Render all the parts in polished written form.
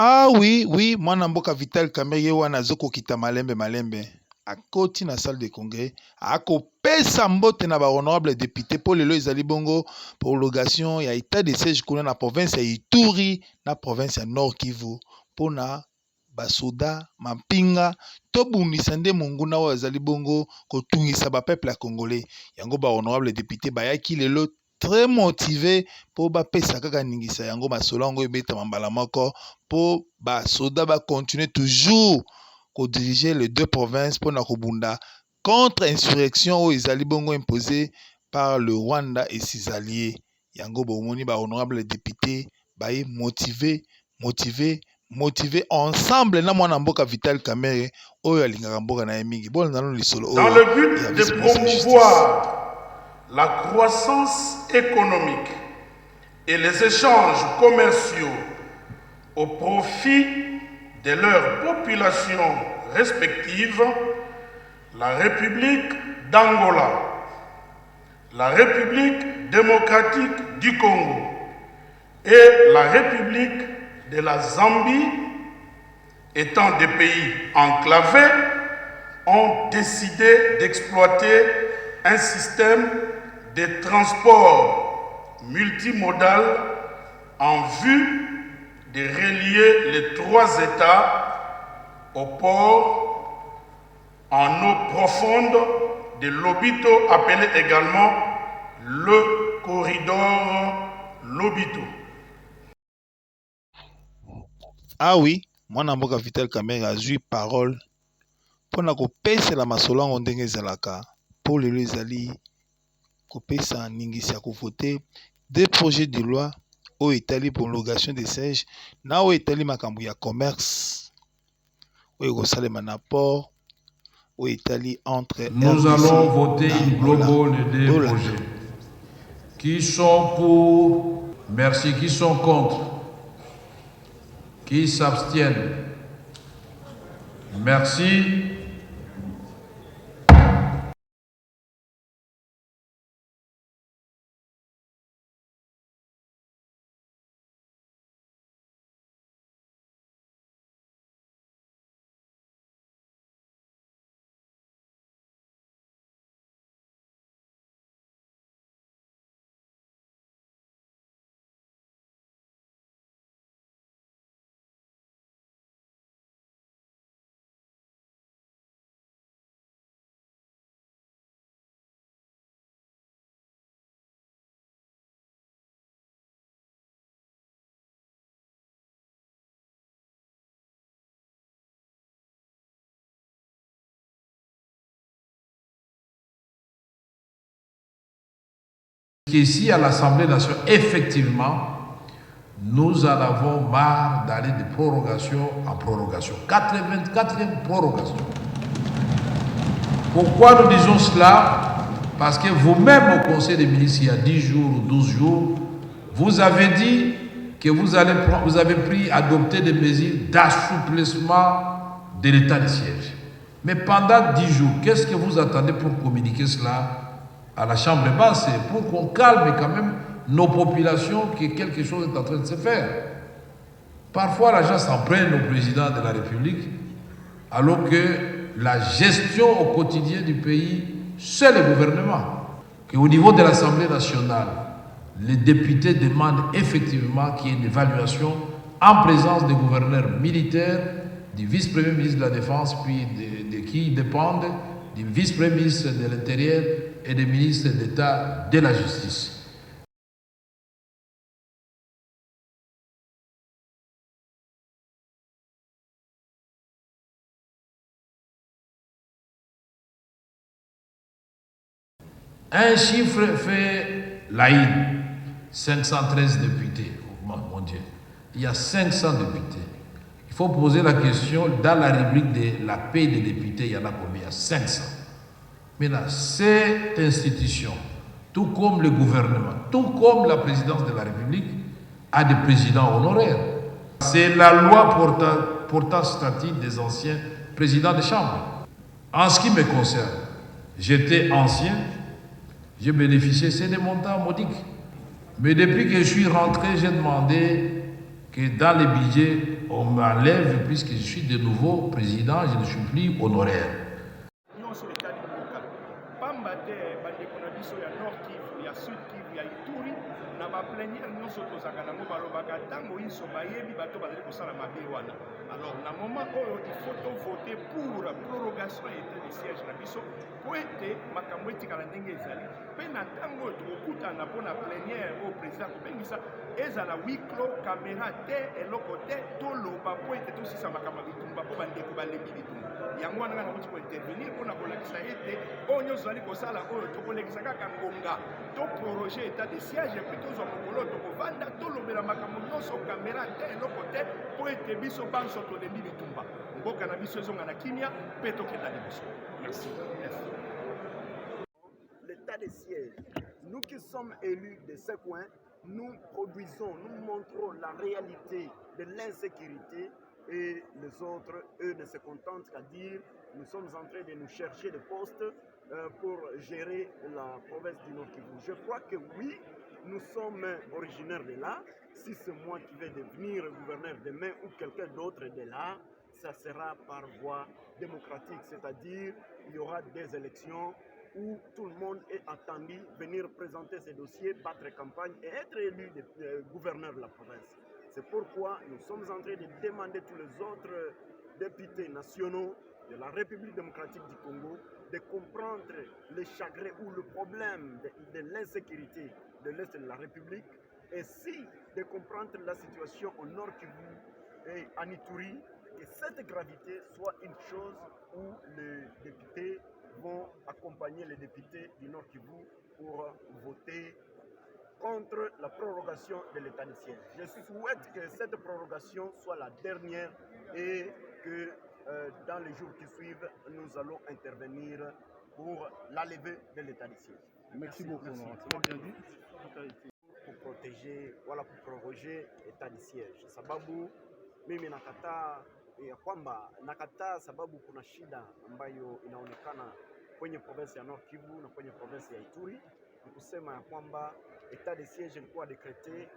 Ah oui, oui, mwana mboka Vital Kamerhe wana zoko kita malembe malembe. Akoti na salle de congrès, akopesa mbote na ba honorable député pour lelo ezali bongo prolongation ya état de siège kuna na province ya Ituri na province ya Nord Kivu pona basoda mampinga to bundisa nde monguna oyo azali bongo kotungisa ba peuple ya congolais. Yango ba honorable député bayaki lelo très motivé po bapesa kaka ningisa yango masolo yango ebetama mbala moko po basoda bacontinue toujours diriger les deux provinces pour na kobunda contre insurrection oyo ezali bongo imposée par le Rwanda et ses alliés. Yango bomoni ba honorable député baye motivé ensemble na mwana mboka Vital Kamerhe oyo alingaka mboka na mingi. Bon nalo lisolo dans le but de promouvoir la croissance économique et les échanges commerciaux au profit de leurs populations respectives, la République d'Angola, la République démocratique du Congo et la République de la Zambie, étant des pays enclavés, ont décidé d'exploiter un système de transport multimodal en vue de relier les trois États au port en eau profonde de Lobito, appelé également le corridor Lobito. Ah oui, mwana mboka Vital Kamerhe a eu parole pona kopesa la masolo yango ndenge ezalaka po lelo ezali kopesa ningisi ya kovote deux projets de loi oyo etali prolongation de siège na oyo etali makambo ya commerce oyo kosalema na port oyo etali entre nous allons voter in globo les deux projets qui sont pour, merci, qui sont contre, qui s'abstiennent, merci. Ici à l'Assemblée nationale, effectivement, nous en avons marre d'aller de prorogation en prorogation. 84e prorogation. Pourquoi nous disons cela? Parce que vous-même au Conseil des ministres, il y a 10 jours ou 12 jours, vous avez dit que vous avez adopté des mesures d'assouplissement de l'état de siège. Mais pendant 10 jours, qu'est-ce que vous attendez pour communiquer cela à la Chambre basse? C'est pour qu'on calme quand même nos populations que quelque chose est en train de se faire. Parfois, les gens s'en prennent au président de la République, alors que la gestion au quotidien du pays, c'est le gouvernement. Qu'au niveau de l'Assemblée nationale, les députés demandent effectivement qu'il y ait une évaluation en présence des gouverneurs militaires, du vice-premier ministre de la Défense, puis de qui dépendent, du vice-premier ministre de l'Intérieur et des ministres d'État de la Justice. Un chiffre fait l'Aïd, 513 députés. Oh, mon Dieu, il y a 500 députés. Il faut poser la question, dans la rubrique de la paix des députés, il y en a combien? Il y a 500. Maintenant, cette institution, tout comme le gouvernement, tout comme la présidence de la République, a des présidents honoraires. C'est la loi portant statut des anciens présidents de chambre. En ce qui me concerne, j'étais ancien, j'ai bénéficié, c'est des montants modiques. Mais depuis que je suis rentré, j'ai demandé que dans les budgets, on m'enlève puisque je suis de nouveau président, je ne suis plus honoraire. Alors, na moment où il faut voter pour la prorogation et le siège na biso pour être makambo etikala ndenge ezali pe na ntango tokutana mpona plénière au président kobengisa ezala huis clos caméra te eloko te toloba po ete tosisa makambo bitumba po bandeko balembi bitumba yango wana nga nakuti kointervenir mpona kolakisa ete oyo nyonso ezali kosala oyo tokolekisa kaka ngonga toproroge état de siège epi tozwa mokolo tokovanda tolobela makambo nyonso caméra te eloko te po ete biso banso tolembi bitumba mboka na biso ezonga na kimia mpe tokenda liboso. Merci. L'état de siège, nous qui sommes élus de ce coin, nous produisons, nous montrons la réalité de l'insécurité et les autres, eux, ne se contentent qu'à dire nous sommes en train de nous chercher des postes pour gérer la province du Nord Kivu. Je crois que oui, nous sommes originaires de là. Si c'est moi qui vais devenir gouverneur demain ou quelqu'un d'autre de là, ça sera par voie démocratique, c'est-à-dire il y aura des élections où tout le monde est attendu venir présenter ses dossiers, battre campagne et être élu gouverneur de la province. C'est pourquoi nous sommes en train de demander tous les autres députés nationaux de la République démocratique du Congo de comprendre le chagrin ou le problème de l'insécurité de l'Est de la République et si de comprendre la situation au Nord Kivu et en Ituri, que cette gravité soit une chose où les députés vont accompagner les députés du Nord Kivu pour voter contre la prorogation de l'état de siège. Je souhaite que cette prorogation soit la dernière et que dans les jours qui suivent, nous allons intervenir pour la levée de l'état de siège. Merci beaucoup. Pour protéger, voilà, pour proroger l'état de siège. Sababu mimi nakataa ya kwamba nakataa sababu kuna shida ambayo inaonekana kwenye province ya Nord Kivu na kwenye province ya Ituri. Ni kusema ya kwamba etat de siege ilikuwa dekrete,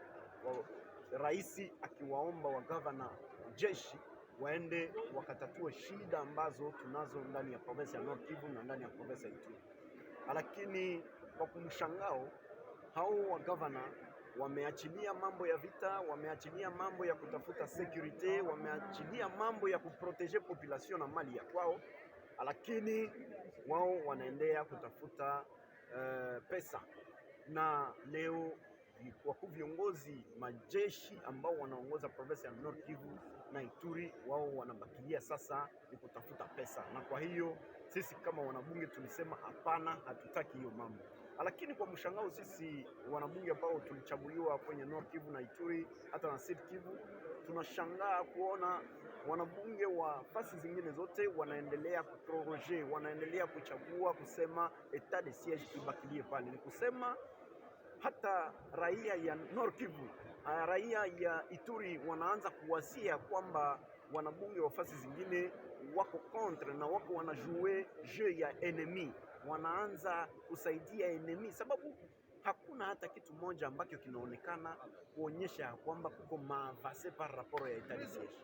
rais akiwaomba wa governor jeshi waende wakatatue shida ambazo tunazo ndani ya province ya Nord Kivu na ndani ya province ya Ituri. Lakini kwa kumshangao hao wa governor wameachilia mambo ya vita, wameachilia mambo ya kutafuta security, wameachilia mambo ya kuprotege population na mali ya kwao, lakini wao wanaendelea kutafuta pesa. Na leo wakuu viongozi majeshi ambao wanaongoza province ya Nord Kivu na Ituri, wao wanabakilia sasa ni kutafuta pesa, na kwa hiyo sisi kama wanabunge tulisema hapana, hatutaki hiyo mambo. Lakini kwa mshangao sisi wanabunge ambao tulichaguliwa kwenye Nord Kivu na Ituri hata na Sud Kivu, tunashangaa kuona wanabunge wa fasi zingine zote wanaendelea kuproroge, wanaendelea kuchagua kusema etat de siege ibakilie pale. Ni kusema hata raia ya Nord Kivu, raia ya Ituri wanaanza kuwasia kwamba wanabunge wa fasi zingine wako contre na wako wanajue jeu ya enemy, wanaanza kusaidia enemy, sababu hakuna hata kitu moja ambacho kinaonekana kuonyesha kwamba kuko mavase par rapport ya etat de siege.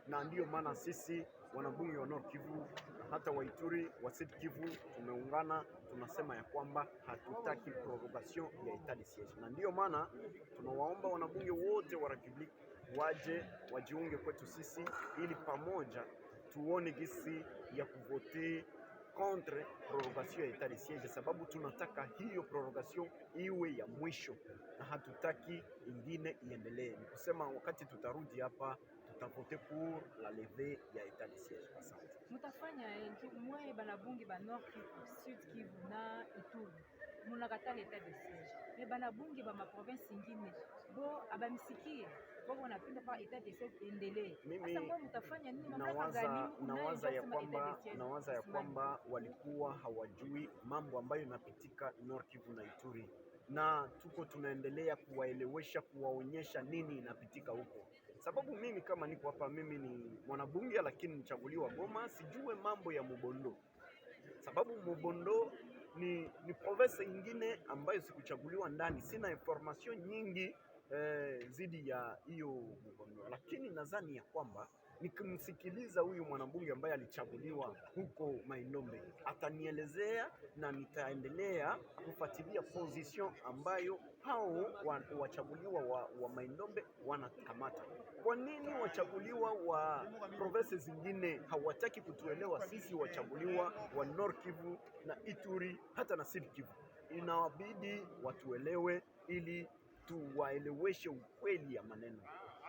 Na ndiyo maana sisi wanabunge wa Nord Kivu hata wa Ituri, wa Sud Kivu tumeungana, tunasema ya kwamba hatutaki prorogation ya etat de siege. Na ndiyo maana tunawaomba wanabunge wote wa Republique waje wajiunge kwetu sisi ili pamoja tuone gisi ya kuvote contre prorogation ya etat de siege, sababu tunataka hiyo prorogation iwe ya mwisho na hatutaki ingine iendelee. Ni kusema wakati tutarudi hapa tutavote pour la levée ya etat de siege. Asante. Mutafanya mwe banabungi ba Nord Kivu, Sud Kivu na Ituri munakata etat de siege, me banabungi ba maprovince ingine bo abamisikie bo wanapenda pa etat de siege endelee. Sasa mwe mutafanya nini? Nawaza ya kwamba walikuwa hawajui mambo ambayo inapitika Nord Kivu na Ituri, na tuko tunaendelea kuwaelewesha, kuwaonyesha nini inapitika huko. Sababu mimi kama niko hapa, mimi ni mwanabunge lakini nichaguliwa Goma, sijue mambo ya Mubondo. Sababu Mubondo ni province ingine ambayo sikuchaguliwa ndani, sina information nyingi zidi ya hiyo mgombea, lakini nadhani ya kwamba nikimsikiliza huyu mwanabunge ambaye alichaguliwa huko Maindombe atanielezea na nitaendelea kufuatilia position ambayo hao wachaguliwa wa Maindombe wanakamata. Kwa nini wachaguliwa wa province zingine hawataki kutuelewa sisi wachaguliwa wa Nord Kivu na Ituri hata na Sud Kivu? Inawabidi watuelewe ili tuwaeleweshe ukweli ya maneno,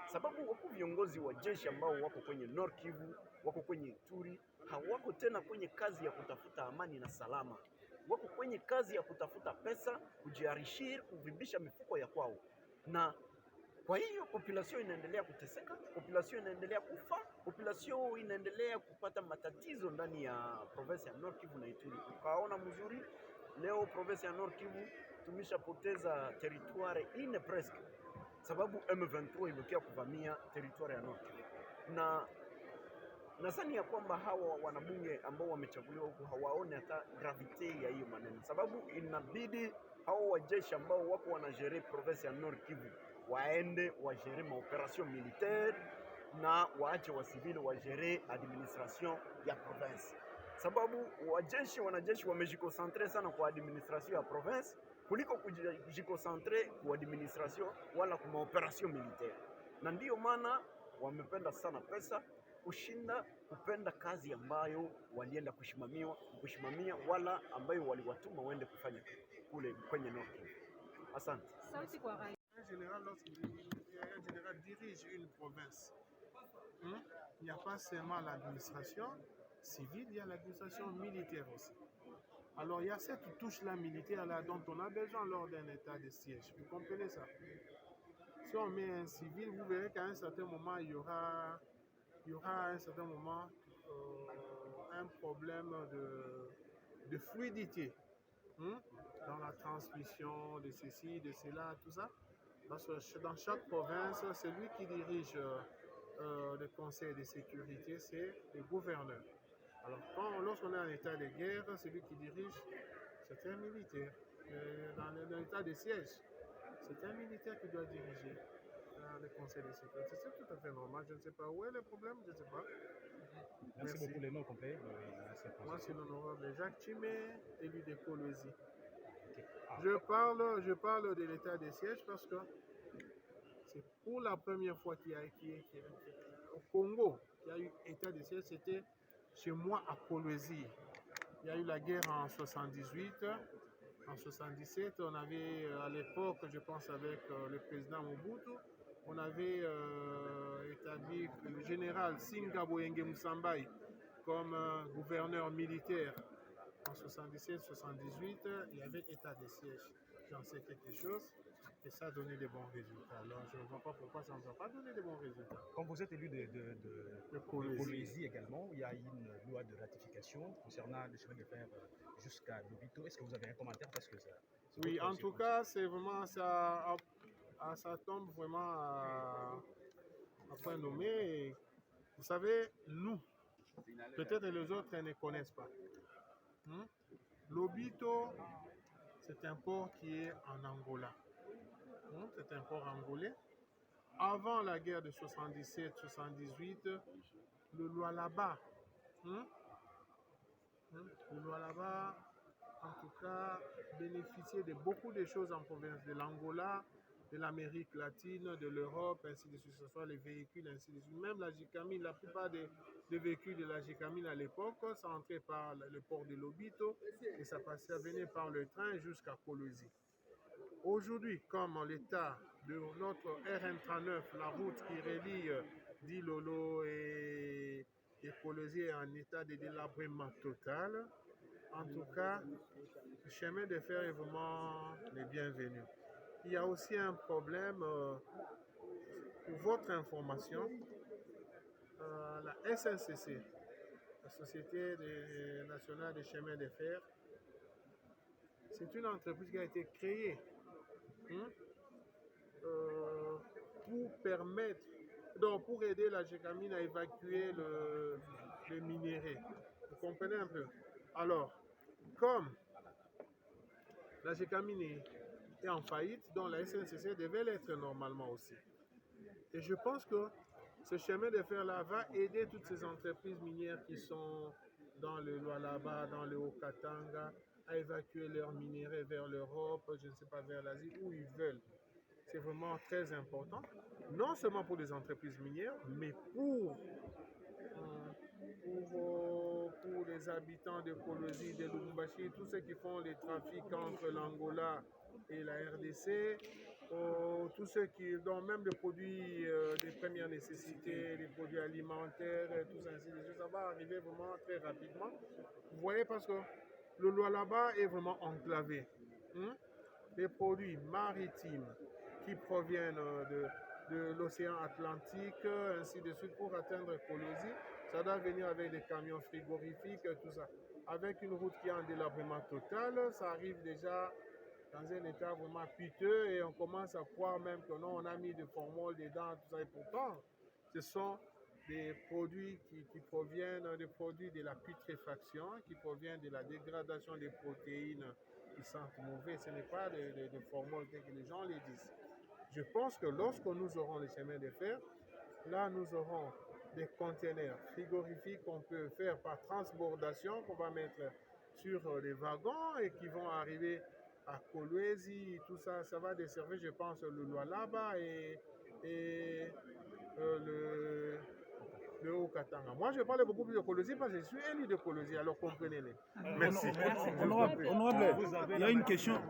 sababu wako viongozi wa jeshi ambao wako kwenye Nord Kivu, wako kwenye Ituri, hawako tena kwenye kazi ya kutafuta amani na salama, wako kwenye kazi ya kutafuta pesa, kujiarishir, kuvimbisha mifuko ya kwao, na kwa hiyo population inaendelea kuteseka, population inaendelea kufa, population inaendelea kupata matatizo ndani ya province ya Nord Kivu na Ituri. Ukaona mzuri leo province ya Nord Kivu tumeshapoteza territoire ine presque, sababu M23 imekia kuvamia territoire ya Nord Kivu, na nadhani ya kwamba hawa wanabunge ambao wamechaguliwa huku hawaone hata gravite ya hiyo maneno, sababu inabidi hawa wajeshi ambao wako wanajere province ya Nord Kivu waende wajere maoperation militaire na waache wa civil wajere administration ya province, sababu wanajeshi wamejikosantre sana kwa administration ya province kuliko kujikosantre kwa administration wala kwa maoperation militaire, na ndiyo maana wamependa sana pesa kushinda kupenda kazi ambayo walienda kushimamia wala ambayo waliwatuma waende kufanya kule kwenye Nord Kivu. Asante. Sauti kwa raia. En général, lorsqu'un général dirige une province, il n'y a pas seulement l'administration civile, il y a l'administration militaire aussi. Alors il y a cette touche-là militaire-là dont on a besoin lors d'un état de siège. Vous comprenez ça? Si on met un civil, vous verrez qu'à un certain moment, il y aura à un certain moment un problème de fluidité dans la transmission de ceci, de cela, tout ça. Parce que dans chaque province, celui qui dirige le conseil de sécurité, c'est le gouverneur. Alors, lorsqu'on est en état de guerre, celui qui dirige, c'est un militaire. Dans l'état de siège, c'est un militaire qui doit diriger le conseil de sécurité. C'est tout à fait normal. Je ne sais pas où est le problème, je ne sais pas. Merci beaucoup. Les noms complets. Moi, c'est l'honorable Jacques Chimé, élu de Kolwezi. Okay. Ah. Je parle de l'état de siège parce que c'est pour la première fois au Congo qu'il y a eu état de siège, c'était chez moi à Kolwezi. Il y a eu la guerre en 78. En 77, on avait à l'époque, je pense avec le président Mobutu, on avait établi le général Singaboyenge Musambai comme gouverneur militaire. En 77-78, il y avait état de siège. J'en sais quelque chose et ça a donné de bons résultats. Alors je ne vois pas pourquoi ça ne va pas donner de bons résultats. Quand vous êtes élu de Kolwezi également, il y a une loi de ratification concernant le chemin de fer jusqu'à Lobito. Est-ce que vous avez un commentaire parce que ça? Oui, en tout cas, c'est vraiment ça. Ça tombe vraiment à point nommé. Et vous savez, nous, peut-être les autres ne connaissent pas. Lobito, c'est un port qui est en Angola. C'est un port angolais. Avant la guerre de 77-78, le Lualaba, en tout cas, bénéficiait de beaucoup de choses en province de l'Angola, de l'Amérique latine, de l'Europe, ainsi de suite, que ce soit les véhicules, ainsi de suite. Même la Jicamine, la plupart des véhicules de la Jicamine à l'époque, ça entrait par le port de Lobito et ça venait par le train jusqu'à Kolwezi. Aujourd'hui, comme l'état de notre RN39, la route qui relie Dilolo et Kolwezi est en état de délabrement total, en tout cas, le chemin de fer est vraiment le bienvenu. Il y a aussi un problème, pour votre information, la SNCC, la Société nationale des chemins de fer, c'est une entreprise qui a été créée pour aider la Gécamine à évacuer le minerai. Vous comprenez un peu? Alors, comme la Gécamine est en faillite, dont la SNCC devait l'être normalement aussi. Et je pense que ce chemin de fer-là va aider toutes ces entreprises minières qui sont dans le Lualaba, dans le Haut-Katanga, à évacuer leurs minéraux vers l'Europe, je ne sais pas, vers l'Asie, où ils veulent. C'est vraiment très important, non seulement pour les entreprises minières, mais pour les habitants de Kolosi, de Lubumbashi, tous ceux qui font les trafics entre l'Angola et la RDC, tous ceux qui dont même des produits de première nécessité, les produits alimentaires, tout ça, ainsi de suite, ça va arriver vraiment très rapidement. Vous voyez, parce que le Lualaba est vraiment enclavé. Les produits maritimes qui proviennent de l'océan Atlantique, ainsi de suite, pour atteindre Kolosi, ça doit venir avec des camions frigorifiques, tout ça. Avec une route qui est en délabrement total, ça arrive déjà dans un état vraiment piteux et on commence à croire même que non, on a mis de formol dedans, tout ça. Et pourtant, ce sont des produits qui proviennent des produits de la putréfaction, qui proviennent de la dégradation des protéines qui sentent mauvais. Ce n'est pas de formol tel que les gens les disent. Je pense que lorsque nous aurons les chemins de fer, là nous aurons des conteneurs frigorifiques qu'on peut faire par transbordation, qu'on va mettre sur les wagons et qui vont arriver à Kolwezi, tout ça, ça va desservir, je pense, le Lualaba et le Haut-Katanga. Moi, je parle beaucoup plus de Kolwezi parce que je suis élu de Kolwezi, alors comprenez-les. Merci. Honorable, il y a une question.